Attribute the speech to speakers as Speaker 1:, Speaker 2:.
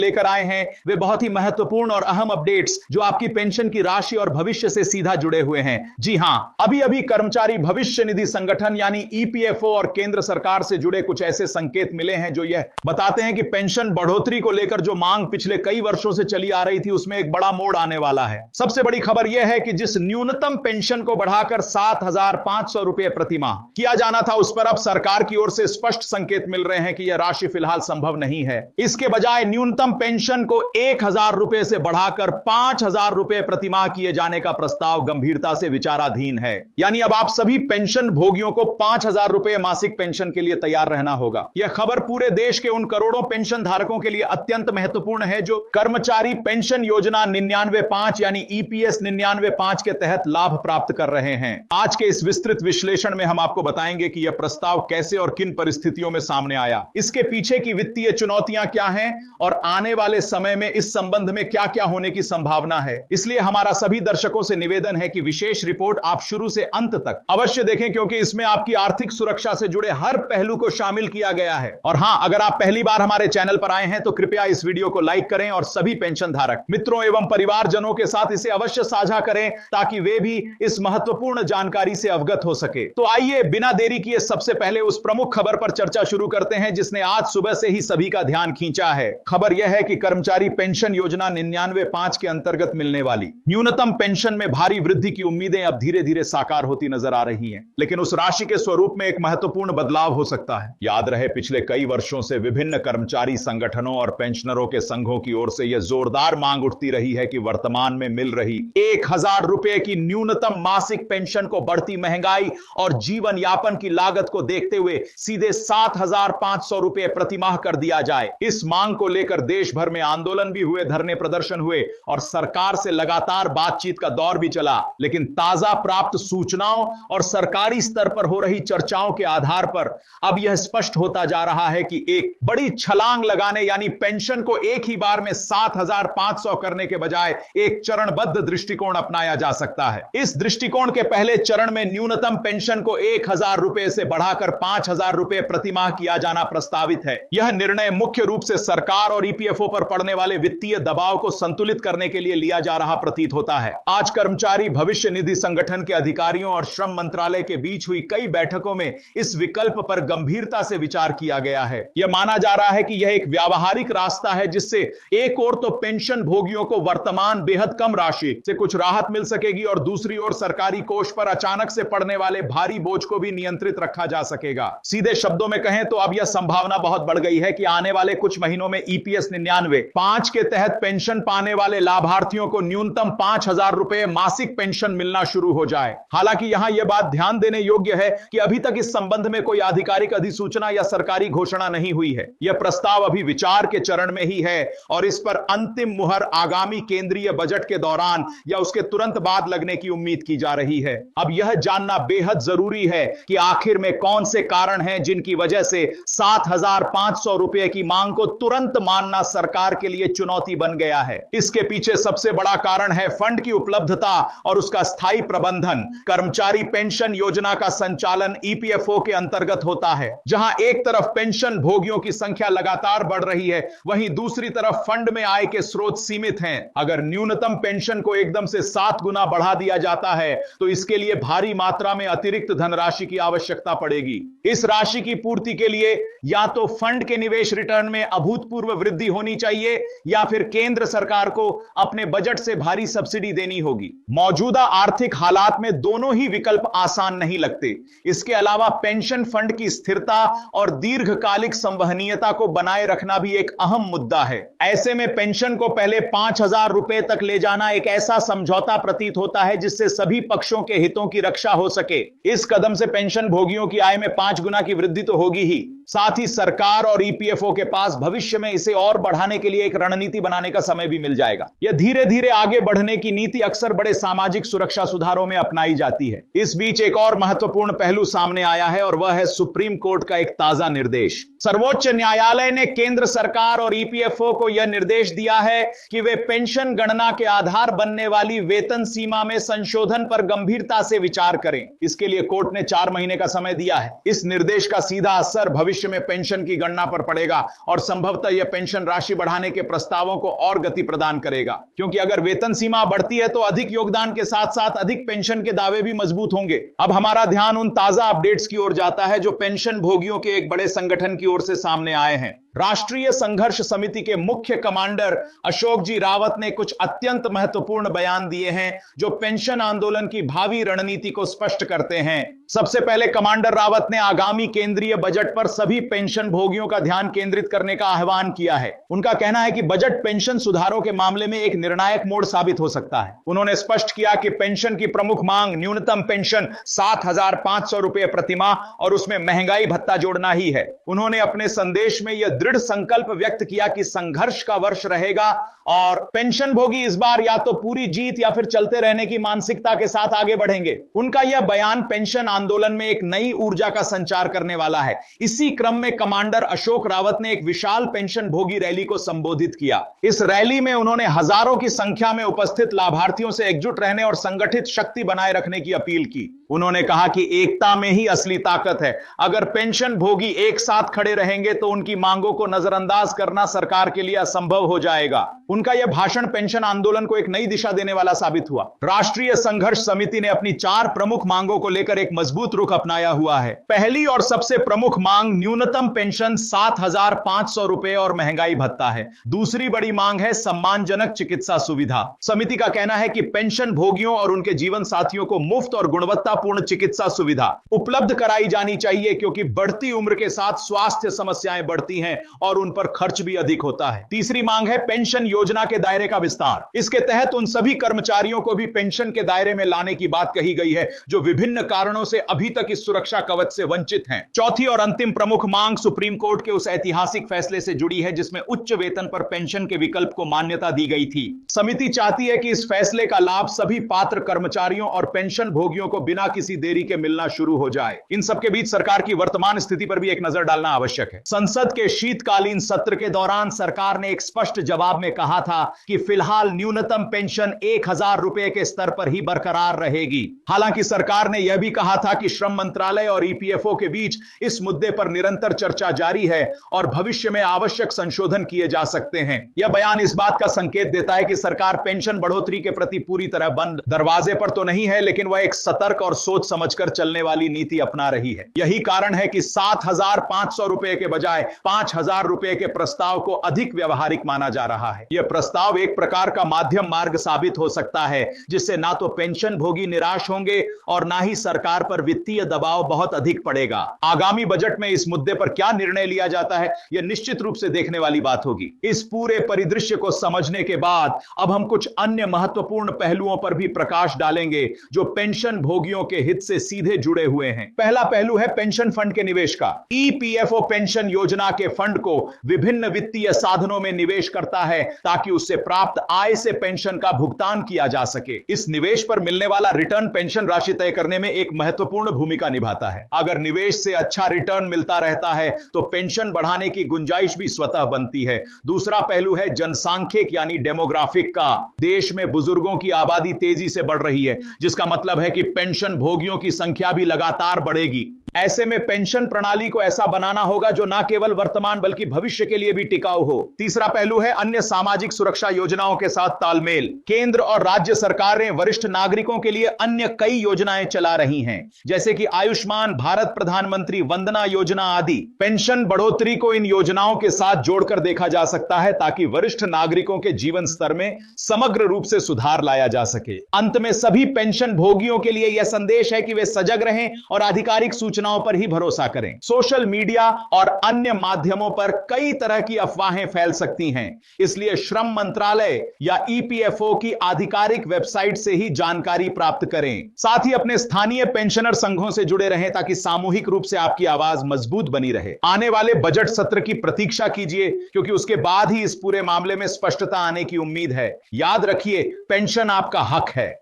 Speaker 1: लेकर आए हैं वे बहुत ही महत्वपूर्ण और अहम अपडेट्स जो आपकी पेंशन की राशि और भविष्य से सीधा जुड़े हुए हैं। जी हां, अभी अभी कर्मचारी भविष्य निधि संगठन यानी ईपीएफओ और केंद्र सरकार से जुड़े कुछ ऐसे संकेत मिले हैं जो यह बताते हैं कि पेंशन बढ़ोतरी को लेकर जो मांग पिछले कई वर्षों से चली आ रही थी उसमें एक बड़ा मोड़ आने वाला है। सबसे बड़ी खबर यह है कि जिस न्यूनतम पेंशन को बढ़ाकर 7,500 रुपए प्रति माह किया जाना था उस पर अब सरकार की ओर से स्पष्ट संकेत मिल रहे हैं कि यह राशि फिलहाल संभव नहीं है। इसके बजाय न्यूनतम पेंशन को 1,000 रुपए से बढ़ाकर 5,000 रुपए प्रति माह किए जाने का प्रस्ताव गंभीरता से विचाराधीन है। यानी अब आप सभी पेंशन भोगियों को 5,000 रुपए मासिक पेंशन के लिए तैयार रहना होगा। यह खबर पूरे देश के उन करोड़ों पेंशन धारकों के लिए अत्यंत महत्वपूर्ण है जो कर्मचारी पेंशन योजना 99(5) यानी ईपीएस 99(5) के तहत लाभ प्राप्त कर रहे हैं। आज के इस विस्तृत विश्लेषण में हम आपको बताएंगे कि यह प्रस्ताव कैसे और किन परिस्थितियों में सामने आया, इसके पीछे की वित्तीय चुनौतियां क्या हैं और आने वाले समय में इस संबंध में क्या क्या होने की संभावना है। इसलिए हमारा सभी दर्शकों से निवेदन है कि विशेष रिपोर्ट आप शुरू से अंत तक अवश्य देखें क्योंकि इसमें आपकी आर्थिक सुरक्षा से जुड़े हर पहलू को शामिल किया गया है। और हां, अगर आप पहली बार हमारे चैनल पर आए हैं तो कृपया इस वीडियो को लाइक करें और सभी पेंशन धारक मित्रों एवं परिवारजनों के साथ इसे अवश्य साझा करें ताकि वे भी इस महत्वपूर्ण जानकारी से अवगत हो सके। तो आइए बिना देरी किए सबसे पहले उस प्रमुख खबर पर चर्चा शुरू करते हैं जिसने आज सुबह से ही सभी का ध्यान खींचा है। खबर यह है कि कर्मचारी पेंशन योजना 99(5) के अंतर्गत मिलने वाली न्यूनतम पेंशन में भारी वृद्धि की उम्मीदें अब धीरे धीरे साकार होती नजर आ रही हैं। लेकिन उस राशि के स्वरूप में एक महत्वपूर्ण बदलाव हो सकता है। याद रहे, पिछले कई वर्षों से विभिन्न कर्मचारी संगठनों और पेंशनरों के संघों की ओर से यह जोरदार मांग उठती रही है कि वर्तमान में मिल रही 1,000 रुपए की न्यूनतम मासिक पेंशन को बढ़ती महंगाई और जीवन यापन की लागत को देखते हुए सीधे 7,500 रुपए प्रति माह कर दिया जाए। इस मांग को लेकर देश भर में आंदोलन भी हुए, धरने प्रदर्शन हुए और सरकार से लगातार बातचीत का दौर भी चला। लेकिन ताजा प्राप्त सूचनाओं और सरकारी स्तर पर हो रही चर्चाओं के आधार पर अब यह स्पष्ट होता जा रहा है कि एक बड़ी छलांग लगाने यानी पेंशन को एक ही बार में 7,500 करने के बजाय एक चरणबद्ध दृष्टिकोण अपनाया जा सकता है। इस दृष्टिकोण के पहले चरण में न्यूनतम पेंशन को 1,000 रुपए से बढ़ाकर 5,000 रुपए प्रति माह किया जाना प्रस्तावित है। यह निर्णय मुख्य रूप से सरकार और ईपीएफओ पर पड़ने वाले वित्तीय दबाव को संतुलित करने के लिए लिया जा रहा प्रतीत होता है। आज कर्मचारी भविष्य निधि संगठन के अधिकारियों और श्रम मंत्रालय के बीच हुई कई बैठकों में इस विकल्प पर गंभीरता से विचार किया गया है। यह माना जा रहा है कि यह एक व्यावहारिक रास्ता है जिससे एक ओर तो पेंशन भोगियों को वर्तमान बेहद कम राशि से कुछ राहत मिल सकेगी और दूसरी ओर सरकारी कोष पर अचानक से पड़ने वाले भारी बोझ को भी नियंत्रित रखा जा सकेगा। सीधे शब्दों में कहें तो अब यह संभावना बहुत बढ़ गई है कि आने वाले कुछ महीनों में ईपीएस 99(5) के तहत पेंशन पाने वाले लाभार्थियों को न्यूनतम 5,000 रुपए मासिक पेंशन मिलना शुरू हो जाए। हालांकि यहां यह बात ध्यान देने योग्य है कि अभी तक इस संबंध में कोई आधिकारिक अधिसूचना या सरकारी घोषणा नहीं हुई है। यह प्रस्ताव अभी विचार के चरण में ही है और इस पर अंतिम मुहर आगामी केंद्रीय बजट के दौरान या उसके तुरंत बाद लगने की उम्मीद की जा रही है। अब यह जानना बेहद जरूरी है कि आखिर में कौन से कारण हैं जिनकी वजह से 7,500 रुपए की मांग को तुरंत मानना सरकार के लिए चुनौती बन गया है। इसके पीछे सबसे बड़ा कारण है फंड की उपलब्धता और उसका स्थायी प्रबंधन। कर्मचारी पेंशन योजना का संचालन ईपीएफओ के अंतर्गत होता है। जहां एक तरफ पेंशन भोगियों की संख्या लगातार बढ़ रही है, वहीं दूसरी तरफ फंड में आय के स्रोत सीमित हैं। अगर न्यूनतम पेंशन को एकदम से 7 गुना बढ़ा दिया जाता है तो इसके लिए भारी मात्रा में अतिरिक्त धनराशि की आवश्यकता पड़ेगी। इस राशि की पूर्ति के लिए या तो फंड के निवेश रिटर्न में अभूतपूर्व वृद्धि होनी चाहिए या फिर केंद्र सरकार को अपने बजट से भारी सब्सिडी देनी होगी। मौजूदा आर्थिक हालात में दोनों ही विकल्प आसान नहीं लगते। इसके अलावा पेंशन फंड की स्थिरता और दीर्घकालिक संवहनीयता को बनाए रखना भी एक अहम मुद्दा है। ऐसे में पेंशन को पहले 5,000 रुपए तक ले जाना एक ऐसा समझौता प्रतीत होता है जिससे सभी पक्षों के हितों की रक्षा हो सके। इस कदम से पेंशन भोगियों की आय में 5 गुना की वृद्धि तो होगी ही, साथ ही सरकार और ईपीएफओ के पास भविष्य में इसे और बढ़ाने के लिए एक रणनीति बनाने का समय भी मिल जाएगा। यह धीरे धीरे आगे बढ़ने की नीति अक्सर बड़े सामाजिक सुरक्षा सुधारों में अपनाई जाती है। इस बीच एक और महत्वपूर्ण पहलू सामने आया है और वह है सुप्रीम कोर्ट का एक ताजा निर्देश। सर्वोच्च न्यायालय ने केंद्र सरकार और ईपीएफओ को यह निर्देश दिया है कि वे पेंशन गणना के आधार बनने वाली वेतन सीमा में संशोधन पर गंभीरता से विचार करें। इसके लिए कोर्ट ने 4 महीने का समय दिया है। इस निर्देश का सीधा असर भविष्य भविष्य में पेंशन की गणना पर पड़ेगा और संभवतः यह पेंशन राशि बढ़ाने के प्रस्तावों को और गति प्रदान करेगा, क्योंकि अगर वेतन सीमा बढ़ती है तो अधिक योगदान के साथ साथ अधिक पेंशन के दावे भी मजबूत होंगे। अब हमारा ध्यान उन ताजा अपडेट्स की ओर जाता है जो पेंशन भोगियों के एक बड़े संगठन की ओर से सामने आए हैं। राष्ट्रीय संघर्ष समिति के मुख्य कमांडर अशोक जी रावत ने कुछ अत्यंत महत्वपूर्ण बयान दिए हैं जो पेंशन आंदोलन की भावी रणनीति को स्पष्ट करते हैं। सबसे पहले कमांडर रावत ने आगामी केंद्रीय बजट पर सभी पेंशन भोगियों का ध्यान केंद्रित करने का आह्वान किया है। उनका कहना है कि बजट पेंशन सुधारों के मामले में एक निर्णायक मोड़ साबित हो सकता है। उन्होंने स्पष्ट किया कि पेंशन की प्रमुख मांग न्यूनतम पेंशन 7,500 रुपए प्रतिमाह और उसमें महंगाई भत्ता जोड़ना ही है। उन्होंने अपने संदेश में यह दृढ़ संकल्प व्यक्त किया कि संघर्ष का वर्ष रहेगा और पेंशन भोगी इस बार या तो पूरी जीत या फिर चलते रहने की मानसिकता के साथ आगे बढ़ेंगे। उनका यह बयान पेंशन आंदोलन में एक नई ऊर्जा का संचार करने वाला है। इसी क्रम में कमांडर अशोक रावत ने एक विशाल पेंशन भोगी रैली को संबोधित किया। इस रैली में उन्होंने हजारों की संख्या में उपस्थित लाभार्थियों से एकजुट रहने और संगठित शक्ति बनाए रखने की अपील की। उन्होंने कहा कि एकता में ही असली ताकत है। अगर पेंशन भोगी एक साथ खड़े रहेंगे तो उनकी मांगों को नजरअंदाज करना सरकार के लिए असंभव हो जाएगा। उनका यह भाषण पेंशन आंदोलन को एक नई दिशा देने वाला साबित हुआ। राष्ट्रीय संघर्ष समिति ने अपनी 4 प्रमुख मांगों को लेकर एक मजबूत रुख अपनाया हुआ है। पहली और सबसे प्रमुख मांग न्यूनतम पेंशन 7,500 रुपए और महंगाई भत्ता है। दूसरी बड़ी मांग है सम्मानजनक चिकित्सा सुविधा। समिति का कहना है कि पेंशन भोगियों और उनके जीवन साथियों को मुफ्त और गुणवत्तापूर्ण चिकित्सा सुविधा उपलब्ध कराई जानी चाहिए, क्योंकि बढ़ती उम्र के साथ स्वास्थ्य समस्याएं बढ़ती हैं और उन पर खर्च भी अधिक होता है। तीसरी मांग है पेंशन योजना के दायरे का विस्तार। इसके तहत उन सभी कर्मचारियों को भी पेंशन के दायरे में लाने की बात कही गई है जो विभिन्न कारणों से अभी तक इस सुरक्षा कवच से वंचित हैं। चौथी और अंतिम प्रमुख मांग सुप्रीम कोर्ट के उस ऐतिहासिक फैसले से जुड़ी है जिसमें उच्च वेतन पर पेंशन के विकल्प को मान्यता दी गई थी। समिति चाहती है कि इस फैसले का लाभ सभी पात्र कर्मचारियों और पेंशन भोगियों को बिना किसी देरी के मिलना शुरू हो जाए। इन सबके बीच सरकार की वर्तमान स्थिति पर भी एक नजर डालना आवश्यक है। संसद के शीतकालीन सत्र के दौरान सरकार ने एक स्पष्ट जवाब में कहा था कि फिलहाल न्यूनतम पेंशन 1,000 रुपए के स्तर पर ही बरकरार रहेगी। हालांकि सरकार ने यह भी कहा था कि श्रम मंत्रालय और ईपीएफओ के बीच इस मुद्दे पर निरंतर चर्चा जारी है और भविष्य में आवश्यक संशोधन किए जा सकते हैं। यह बयान इस बात का संकेत देता है कि सरकार पेंशन बढ़ोतरी के प्रति पूरी तरह बंद दरवाजे पर तो नहीं है, लेकिन वह एक सतर्क और सोच समझकर चलने वाली नीति अपना रही है। यही कारण है कि 7,500 रुपए के बजाय 5,000 रुपए के प्रस्ताव को अधिक व्यवहारिक माना जा रहा है। यह प्रस्ताव एक प्रकार का माध्यम मार्ग साबित हो सकता है, जिससे ना तो पेंशन भोगी निराश होंगे और ना ही सरकार पर वित्तीय दबाव बहुत अधिक पड़ेगा। आगामी बजट में इस मुद्दे पर क्या निर्णय लिया जाता है, यह निश्चित रूप से देखने वाली बात होगी। इस पूरे परिदृश्य को समझने के बाद अब हम कुछ अन्य महत्वपूर्ण पहलुओं पर भी प्रकाश डालेंगे जो पेंशन भोगियों के हित से सीधे जुड़े हुए हैं। पहला पहलू है पेंशन फंड के निवेश का। ईपीएफओ पेंशन योजना के फंड को विभिन्न वित्तीय साधनों में निवेश करता है ताकि उससे प्राप्त आय से पेंशन का भुगतान किया जा सके। इस निवेश पर मिलने वाला रिटर्न पेंशन राशि तय करने में एक महत्वपूर्ण भूमिका निभाता है। अगर निवेश से अच्छा रिटर्न मिलता रहता है तो पेंशन बढ़ाने की गुंजाइश भी स्वतः बनती है। दूसरा पहलू है जनसांख्यिक यानी डेमोग्राफिक का। देश में बुजुर्गों की आबादी तेजी से बढ़ रही है, जिसका मतलब है कि पेंशन भोगियों की संख्या भी लगातार बढ़ेगी। ऐसे में पेंशन प्रणाली को ऐसा बनाना होगा जो न केवल वर्तमान बल्कि भविष्य के लिए भी टिकाऊ हो। तीसरा पहलू है अन्य सामाजिक सुरक्षा योजनाओं के साथ तालमेल। केंद्र और राज्य सरकारें वरिष्ठ नागरिकों के लिए अन्य कई योजनाएं चला रही हैं, जैसे कि आयुष्मान भारत, प्रधानमंत्री वंदना योजना आदि। पेंशन बढ़ोतरी को इन योजनाओं के साथ जोड़कर देखा जा सकता है ताकि वरिष्ठ नागरिकों के जीवन स्तर में समग्र रूप से सुधार लाया जा सके। अंत में सभी पेंशन भोगियों के लिए यह संदेश है कि वे सजग रहें और आधिकारिक सूचनाओं पर ही भरोसा करें। सोशल मीडिया और अन्य माध्यमों पर कई तरह की अफवाहें फैल सकती हैं, इसलिए श्रम मंत्रालय या ईपीएफओ की आधिकारिक वेबसाइट से ही जानकारी प्राप्त करें। साथ ही अपने स्थानीय पेंशनर संघों से जुड़े रहें ताकि सामूहिक रूप से आपकी आवाज मजबूत बनी रहे। आने वाले बजट सत्र की प्रतीक्षा कीजिए, क्योंकि उसके बाद ही इस पूरे मामले में स्पष्टता आने की उम्मीद है। याद रखिए, पेंशन आपका हक है।